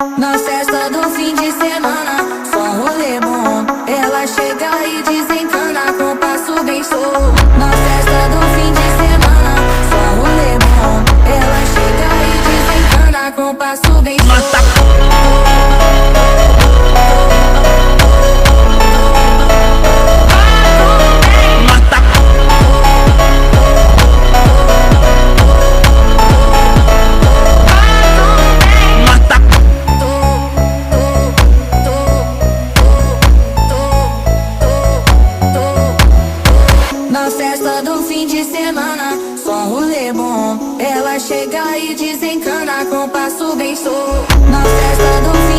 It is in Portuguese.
Na festa do fim de semana, só rolê bom. Ela chega e desencana com passo bem solto. Na festa do fim de semana, só rolê bom. Ela chega e desencana com passo bem solto. Na festa do fim de semana, só rolê bom. Ela chega e desencana com passo bem solto. Na festa do fim